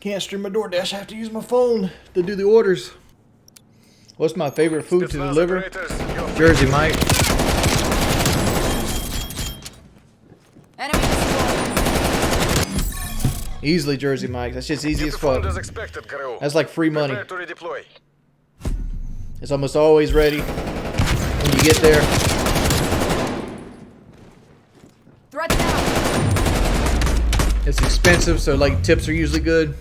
Can't stream my DoorDash. I have to use my phone to do the orders. What's my favorite food to deliver? Jersey Mike. Easily Jersey Mike. That's just easy as fuck. That's like free money. It's almost always ready when you get there. It's expensive, so like tips are usually good.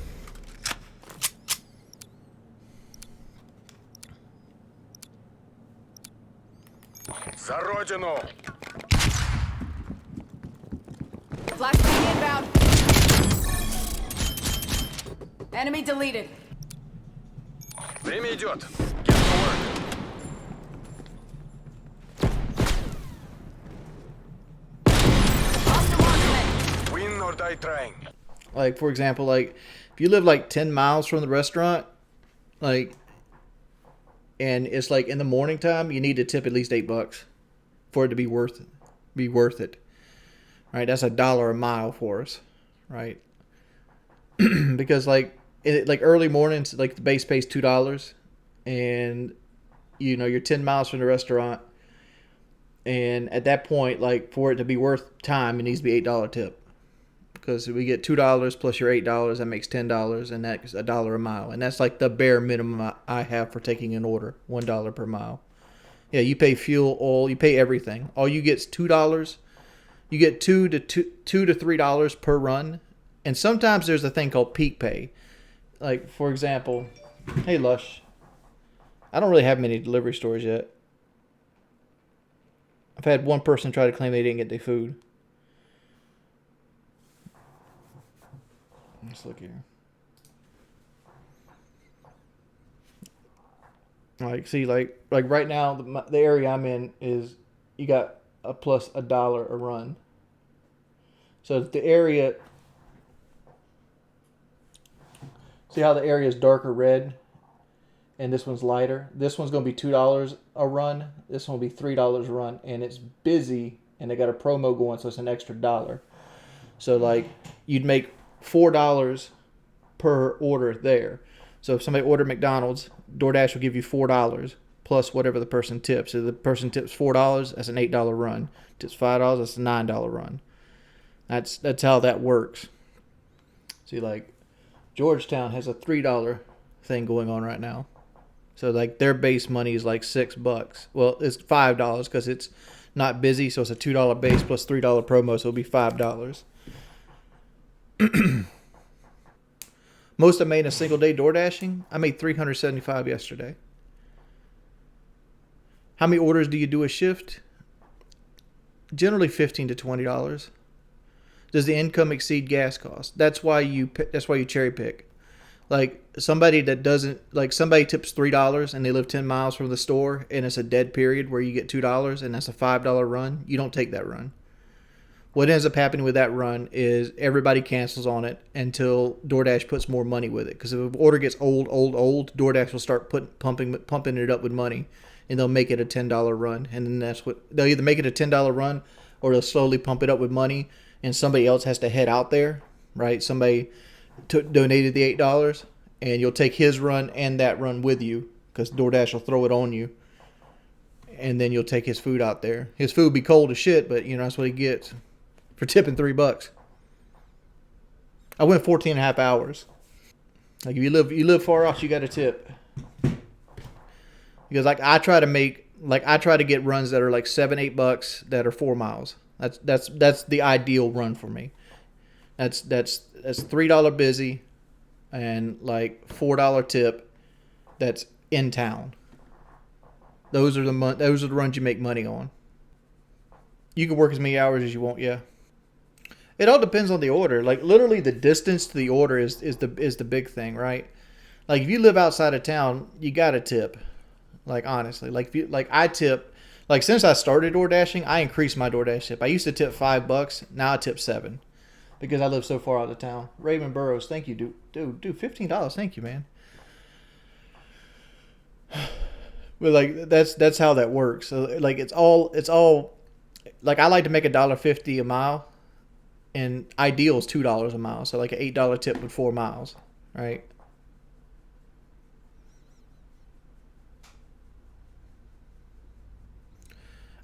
За родину! Flashbang inbound. Enemy deleted. Время идет. Get to work. Win or die trying. Like, for example, like, if you live like 10 miles from the restaurant, like, and it's like in the morning time, you need to tip at least $8 for it to be worth it. Right? That's $1 a mile for us, right? Because like early mornings, like the base pays $2, and you know you're 10 miles from the restaurant, and at that point, like for it to be worth time, it needs to be $8 tip. Because we get $2 plus your $8, that makes $10, and that's $1 a mile, and that's like the bare minimum I have for taking an order, $1 per mile. Yeah, you pay fuel, oil, you pay everything. All you get is $2. You get $2 to $3 per run, and sometimes there's a thing called peak pay. Like for example, hey Lush, I don't really have many delivery stores yet. I've had one person try to claim they didn't get their food. Let's look here. Like, see, like right now, the area I'm in is you got a plus $1 a run. So the area, see how the area is darker red, and this one's lighter. This one's gonna be $2 a run. This one will be $3 a run, and it's busy, and they got a promo going, so it's an extra $1. So like, you'd make $4 per order there. So if somebody ordered McDonald's, DoorDash will give you $4 plus whatever the person tips. So the person tips $4, that's an $8 run. Tips $5, that's a $9 run. That's how that works. See, like Georgetown has a $3 thing going on right now. So like their base money is like $6. Well, it's $5 because it's not busy, so it's a $2 base plus $3 promo, so it'll be $5. Most I made in a single day door dashing, I made $375 yesterday. How many orders do you do a shift? Generally $15 to $20. Does the income exceed gas costs? That's why you cherry pick. Like somebody that doesn't, like somebody tips $3 and they live 10 miles from the store and it's a dead period where you get $2 and that's a $5 run. You don't take that run. What ends up happening with that run is everybody cancels on it until DoorDash puts more money with it. Because if an order gets old, DoorDash will start pumping it up with money, and they'll make it a $10 run. And then that's what they'll either make it a $10 run, or they'll slowly pump it up with money, and somebody else has to head out there, right? Somebody donated the $8, and you'll take his run and that run with you because DoorDash will throw it on you, and then you'll take his food out there. His food be cold as shit, but you know that's what he gets for tipping $3. I went 14 and a half hours. Like if you live far off, you got to tip. Because like I try to get runs that are like $7-8 that are 4 miles. That's the ideal run for me. That's $3 busy and like $4 tip that's in town. Those are the runs you make money on. You can work as many hours as you want, yeah. It all depends on the order. Like literally the distance to the order is the big thing, right? Like if you live outside of town, you gotta tip. Like honestly. Like I tip, like since I started door dashing, I increased my DoorDash tip. I used to tip $5, now I tip $7. Because I live so far out of town. Raymond Burrows, thank you, dude, $15, thank you, man. But like that's how that works. So like it's all like I like to make $1.50 a mile, and ideal is $2 a mile. So like an $8 tip with 4 miles, right?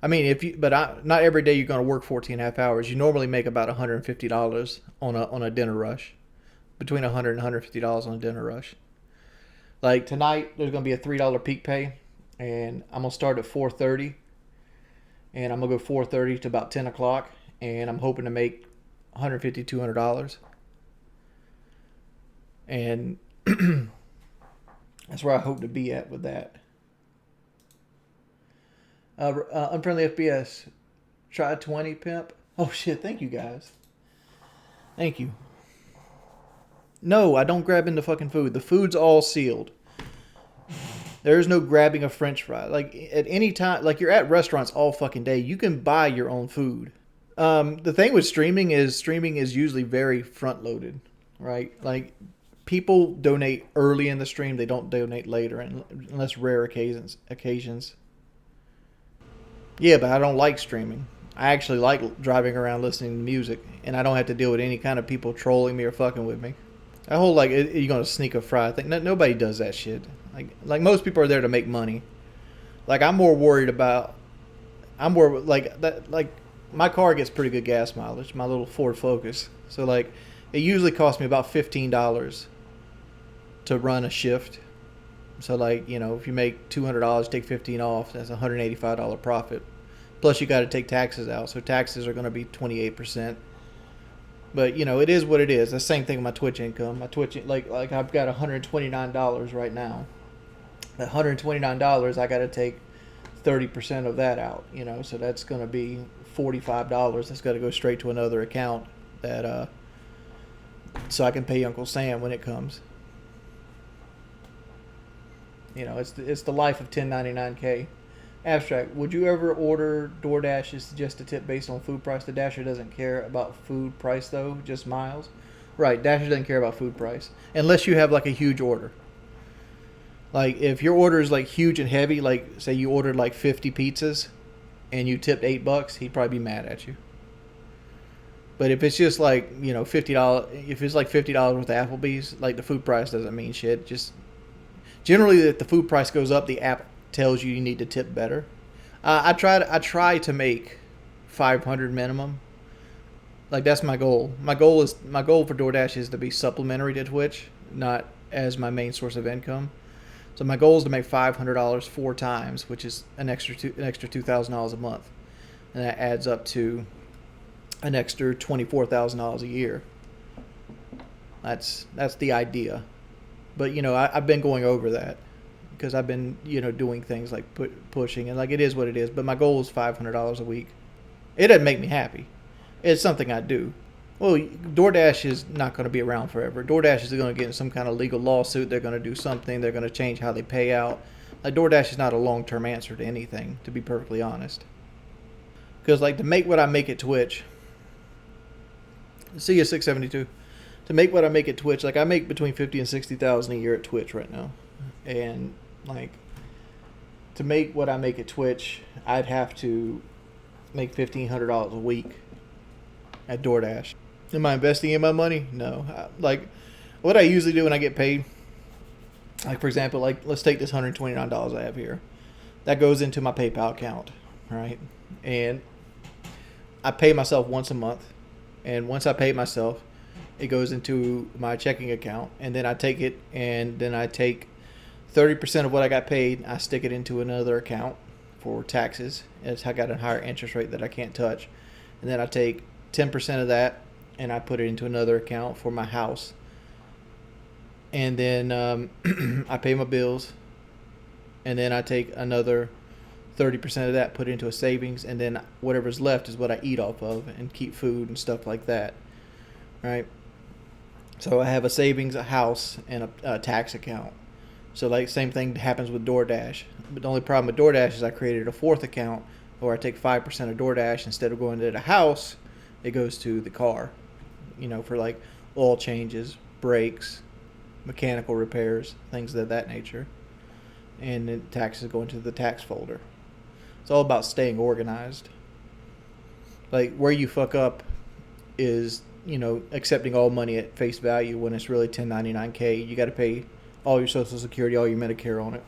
I mean, not every day you're going to work 14 and a half hours. You normally make about $150 on a dinner rush, between $100 and $150 on a dinner rush. Like tonight, there's going to be a $3 peak pay, and I'm gonna start at 4:30, and I'm gonna go 4:30 to about 10 o'clock, and I'm hoping to make $150, $200, and that's where I hope to be at with that. Unfriendly FPS, try 20 pimp. Oh shit! Thank you guys. Thank you. No, I don't grab into fucking food. The food's all sealed. There's no grabbing a French fry. Like at any time, like you're at restaurants all fucking day. You can buy your own food. The thing with streaming is usually very front loaded, right? Like people donate early in the stream. They don't donate later, unless rare occasions. Yeah, but I don't like streaming. I actually like driving around listening to music, and I don't have to deal with any kind of people trolling me or fucking with me. That whole like you're gonna sneak a fry thing. Nobody does that shit. Like most people are there to make money. Like I'm more like that. Like my car gets pretty good gas mileage. My little Ford Focus. So like it usually costs me about $15 to run a shift. So like if you make $200, take 15 off. That's $185 profit. Plus you got to take taxes out. So taxes are going to be 28%. But it is what it is. The same thing with my Twitch income. My Twitch like I've got $129 right now. That $129, I got to take 30% of that out. So that's going to be $45. That's got to go straight to another account that so I can pay Uncle Sam when it comes. It's the life of 1099K. Abstract, would you ever order DoorDash is just a tip based on food price? The Dasher doesn't care about food price though, just miles. Right, Dasher doesn't care about food price. Unless you have like a huge order. Like if your order is like huge and heavy, like say you ordered like 50 pizzas and you tipped $8, he'd probably be mad at you. But if it's just like, $50, if it's like $50 worth of Applebee's, like the food price doesn't mean shit. Just generally if the food price goes up, the app tells you need to tip better. I try to make 500 minimum. Like that's my goal. My goal for DoorDash is to be supplementary to Twitch, not as my main source of income. So my goal is to make $500 4 times, which is an extra $2,000 a month, and that adds up to an extra $24,000 a year. That's the idea. But I've been going over that. Because I've been, doing things like pushing, and like it is what it is. But my goal is $500 a week. It doesn't make me happy. It's something I do. Well, DoorDash is not going to be around forever. DoorDash is going to get in some kind of legal lawsuit. They're going to do something. They're going to change how they pay out. Like DoorDash is not a long-term answer to anything, to be perfectly honest. Because like to make what I make at Twitch, see you 672. To make what I make at Twitch, like I make between 50 and 60,000 a year at Twitch right now, and like to make what I make at Twitch, I'd have to make $1,500 a week at DoorDash. Am I investing in my money? No. Like what I usually do when I get paid, like for example, like let's take this $129 I have here. That goes into my PayPal account, right? And I pay myself once a month, and once I pay myself, it goes into my checking account, and then I take it, and then I take 30% of what I got paid, I stick it into another account for taxes. It's I got a higher interest rate that I can't touch. And then I take 10% of that and I put it into another account for my house. And then I pay my bills. And then I take another 30% of that, put it into a savings. And then whatever's left is what I eat off of and keep food and stuff like that. Right? So I have a savings, a house, and a tax account. So like same thing happens with DoorDash. But the only problem with DoorDash is I created a 4th account where I take 5% of DoorDash instead of going to the house, it goes to the car. For like oil changes, brakes, mechanical repairs, things of that nature. And then taxes go into the tax folder. It's all about staying organized. Like where you fuck up is accepting all money at face value when it's really 1099K. You got to pay all your Social Security, all your Medicare on it.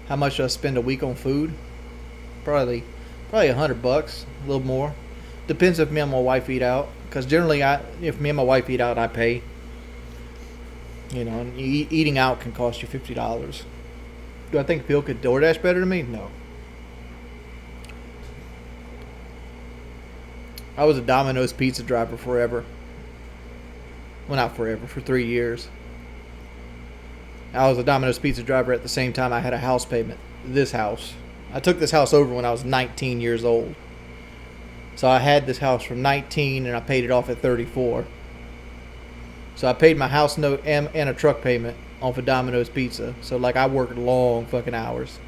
How much do I spend a week on food? Probably $100, a little more. Depends if me and my wife eat out. Because generally, if me and my wife eat out, I pay. And eating out can cost you $50. Do I think Phil could DoorDash better than me? No. I was a Domino's pizza driver forever. Well, not forever, for 3 years. I was a Domino's pizza driver at the same time I had a house payment. This house. I took this house over when I was 19 years old. So I had this house from 19 and I paid it off at 34. So I paid my house note and a truck payment off of Domino's pizza. So I worked long fucking hours.